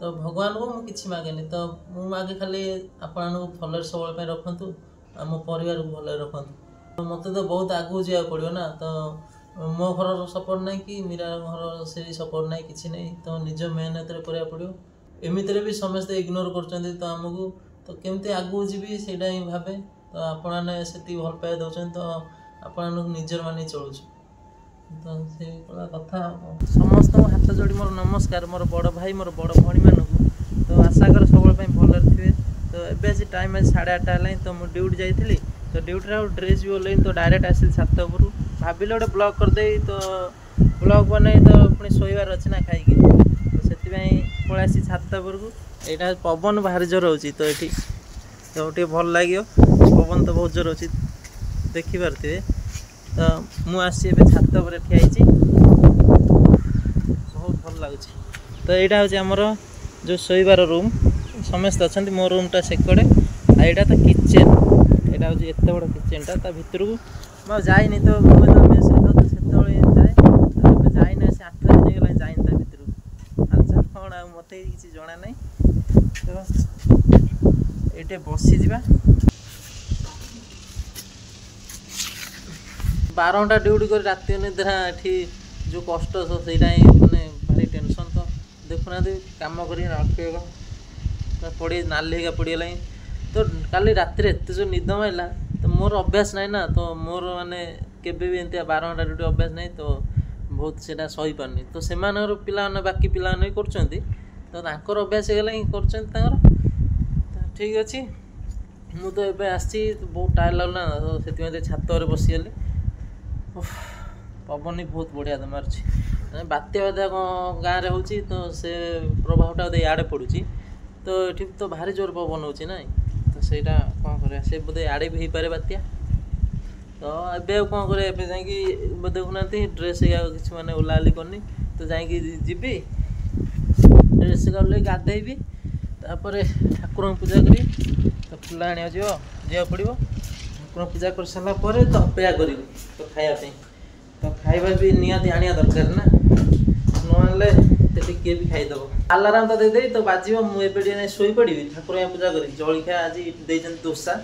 तो भगवान को मुझे किसी मागेनि तो मुझे मागे खाली आपण भल सब रखु आम परिवार को भल रखु तो मत तो बहुत आगू जा पड़ो ना तो मो घर सपोर्ट ना कि मीरा घर से सपोर्ट ना कि नहीं तो निज मेहनत करा पड़ो एमती भी समस्ते इग्नोर कर तो आमको तो केमती आगू जी से भावे तो आपण से भल पाए दौरान तो आपण निजर मान चलु तो से कथा समस्त हाथ जोड़ी मोर नमस्कार मोर बड़ भाई मोर बड़ भाई मानक तो आशा कर सब भल थे तो एबे आज टाइम आज 8:30 है तो मुझे ड्यूटी जाइली तो ड्यूटी ड्रेस भी ओल्ल तो डायरेक्ट आसिल छात उपर भाविल गोटे ब्लॉग करदे तो ब्लॉग बन तो पुणी शोबार अच्छे ना खाई तो से पलि छात उपरक यहाँ पवन बाहर जोर हो तो ये तो भल लगे पवन तो बहुत जोर अच्छी देखिपे तो मुझे छात पर ठिया बहुत भल लगुच तो यहाँ हूँ आमर जो शोबार रूम समस्त अच्छा मो रूमटा सेकड़े आईटा तो किचेन यहाँ हूँ एत बड़ किचेनटा भितर को मैं जाइनी तो मुझे मेस खाऊ से जाए तो जाइनि से 8 दिन होगा जाइनि ता भितर हालचाल कौन आ मत किसी जना ना तो ये बसी जा 12 घंटा ड्यूटी कर राति अनिद्रा ये जो कष्ट से मैंने भारी टेंशन तो देखुना कम कर पड़ी नाली पड़गला तो काली रात एत जो निद मारा तो मोर अभ्यास ना ना तो मोर माने केबे भी एमती 12 घंटा ड्यूटी अभ्यास नहीं तो बहुत से सही पारनी तो से पिला बाकी पिला तो अभ्यास होगा ठीक अच्छे मु तो ये आसी बहुत टायर लगना तो से छात बसीगली पवन भी बहुत बढ़िया मार्च बात्या बात्या गाँव में होची तो से प्रभावटा इे पड़ुची तो ये तो भारी जोर पवन हो ना तो सहीटा कौन कर से बोधे आड़े भी हो पारे बात्या तो ए कौन कर देखुना ड्रेस किसी मैंने ओलाली करनी तो जाबी ड्रेस गाधेबी तापर ठाकुर पूजा करी तो फुल आने जा पड़ो ठाकुर पूजा कर सारा पर तो अपेक्षा करी तो खायापी तो खाଇବା भी निहाती आनिया दरकार ना ना किए भी खाईदेव आलाराम तो दे तो बाजी मुझे शोई पड़ी ठाकुर पूजा करी जलिखा आज देते दोसा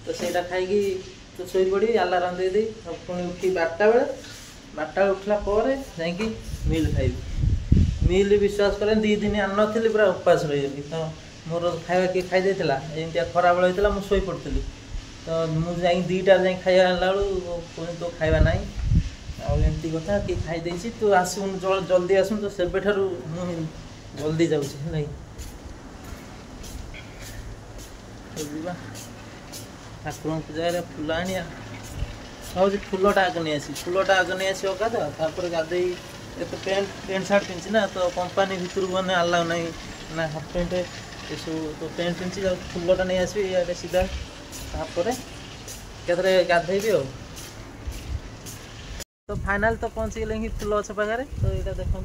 तो सहीटा खाई तो शोई पड़ी आलाराम दे पुणी उठी 12टा बेले उठला जा मिल खाइबी मिल विश्वास करें 2 दिन आन नी पूरा उपास रही तो मोर खाଇବା किए खाई एमती खरा बेल होता मुझे शोई पड़ी तो मुझे 2टार जा खाଇବା आनला बेलू तो खाଇବା ना आमती कथा कि खाई तू आसुन जल्दी आसुन तो से जल्दी जाऊँ ठाकुर पूजा फुल आनिया भाई फुलटा आगे नहीं आसी फुलटा आगे नहीं आसी गाधे गाधे ये तो पेंट सार्ट पिंधि ना तो कंपानी भितर मैंने आलाउ ना ना हाफ पेंट ये सब तो पेंट पिंधि फुलटा नहीं आसबि इे सीधा तापर के गाधेबी तो फाइनाल तो पहुँची गले फुल अच्छे पाखे तो यहाँ देखूँ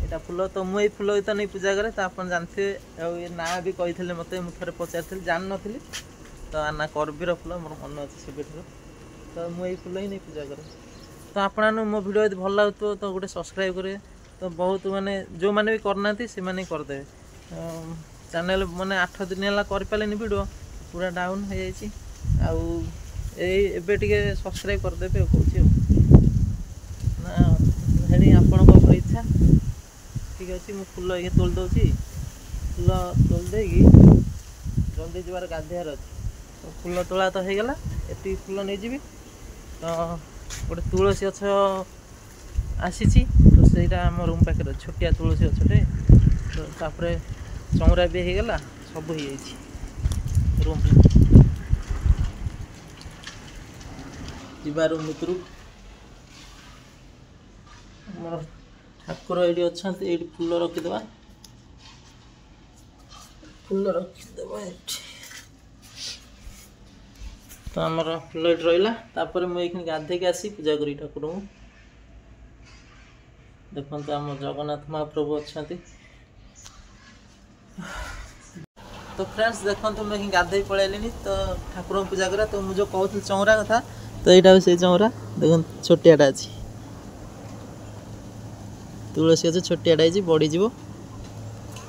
यहाँ फुल तो मुझे फुल तो नहीं पूजा करे तो आप जानते ये ना भी कही मत मुझे पचारि जान नी तो ना करबीर फुल मोर मन अच्छे से तो मुझे फुल ही नहीं पूजा करे तो आपन मो भिडियो यदि भल लगुव तो गोटे सब्सक्राइब करेंगे तो बहुत माने जो मैंने भी करना से मैंने करदे चैनल मैंने 8 दिन है कर वीडियो पूरा डाउन हो जाए सब्सक्राइब करदे कौन ना आपण इच्छा ठीक अच्छे मुझे फुल ये तोल दूसरी फुल तोल दे जल्दी जबार गाधार अच्छे तो फुल तोला तो होगला ये फुल नहीं जी तो गोटे तुलसी गछ आसी तो सहीटा आम रूम पाखे छोटिया तुलसी गछटे तो तापर चौरा भी होगला सब हो रूम रूम भितर मोर ठाकुर ये अच्छा ये फुल रखीद फुल रखीद तो आमर फुल ये रहा मुझे गाधे आसी पूजा करी ठाकुर को देखो आम जगन्नाथ महाप्रभु अच्छा तो फ्रेंड्स देखो मैं गाधे पलैली तो ठाकुर पूजा करा तो मुझे कहूँ चौरा कथा तो यहाँ से चौरा देख छोटियाटा अच्छी तुलसी अच्छे छोटियाटा बढ़ीज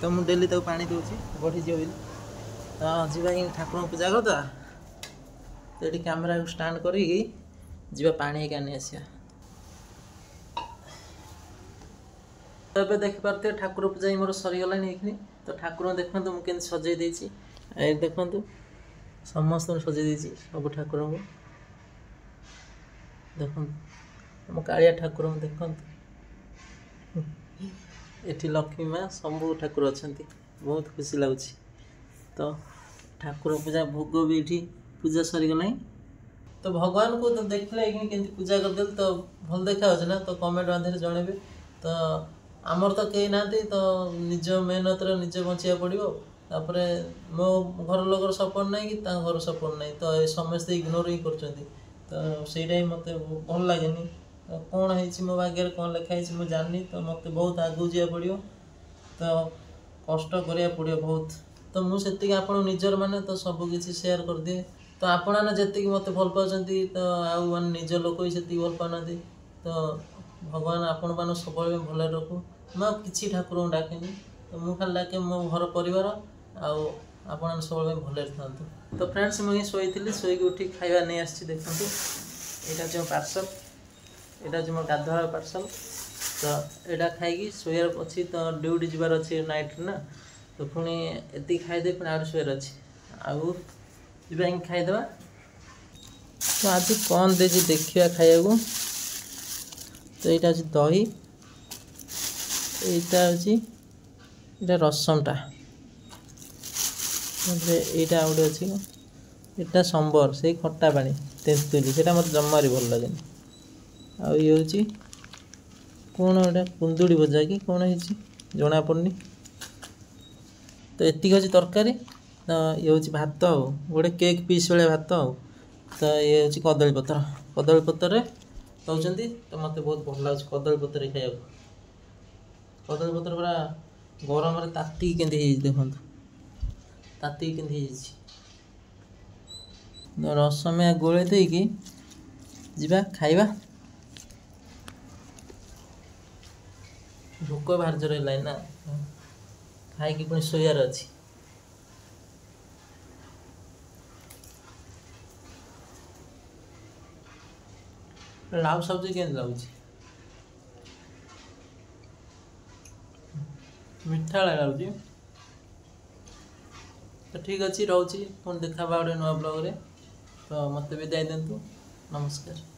तो मुझे डेली तक पानी दूसरी बढ़ी जी तो जीवा ठाकुर पूजा करदा तो ये कैमेरा को स्टांड करी जीवा पानी नहीं आसिया तो ये देखिपे ठाकुर पूजा मोर सरीगला तो ठाकुर देखते मुझे सजे देखु समस्त सजे सब ठाकुर को देखो आम कालिया ठाकुर देखु ये लक्ष्मी माँ शंभु ठाकुर अच्छा बहुत खुशी लगुच तो ठाकुर पूजा भोग भी ये पूजा सरीगला तो भगवान को तो देखले कि पूजा करदे तो भल देखा ना तो कमेंट मध्य जनइबे तो आमर तो कहीं ना तो निज मेहनत निज बचा पड़ो तापर मो घर लोकर सपोर्ट ना कि घर सपोर्ट ना तो समस्ते इग्नोर ही कर तो सहीटा मत भल लगे तो कौन है मो भाग्य कौन लिखाई मुझे जानी तो मत बहुत आगू जा पड़ो तो कष्ट करा पड़ो बहुत तो मुझे आप निजर माने तो सबकि सेयार कर दिए तो आपण जी मत भल पाँच तो आउ मान निज लोक भी से भल पाना तो भगवान आपण मान सब भल रखू मैं किसी ठाकुर को डाके तो मुझे खाली डाके मो घर परिवार आप सब भले था तो फ्रेंड्स मुझे शोई शोक उठी खावा नहीं आसी देखो यहाँ जो पार्सल यहाँ जो मोर गाधुआ पार्सल तो यहाँ खाई शोयार अच्छी तो ड्यूटी जबार अच्छी नाइट ना तो पुणी ये खाईदे पुणी आठ शोयार अच्छी आउ खाईदे तो आज कौन दे देखा खाया तो यहाँ हूँ दही यहाँ हूँ रसमटा यहाँ गोटे अच्छी यहाँ संबर से खट्टा पानी तेंतुली से मत जमार भल लगे आ ये हूँ कौन गोटे कुंदुड़ी भजा कि कौन है जना पड़नी तो ये अच्छी तरकारी तो ये हूँ भात गोटे केक पीस भाया भात तो ये हूँ कदली पत्र दौरान तो मत बहुत भल लगे कदली पत्र खाया कदली पत्र पूरा गरम ताती के देखो ताती के रसमिया गोले देकी जीवा खाइबा भोक बाहर जोर है ना खाई पुणी शोयार अच्छी लाउ सब्जी के लगुच मीठा लगुच तो ठीक अच्छे रोचे पुणी देखा गोटे नुआ ब्लॉग रे तो मत विदाय दिंतु नमस्कार।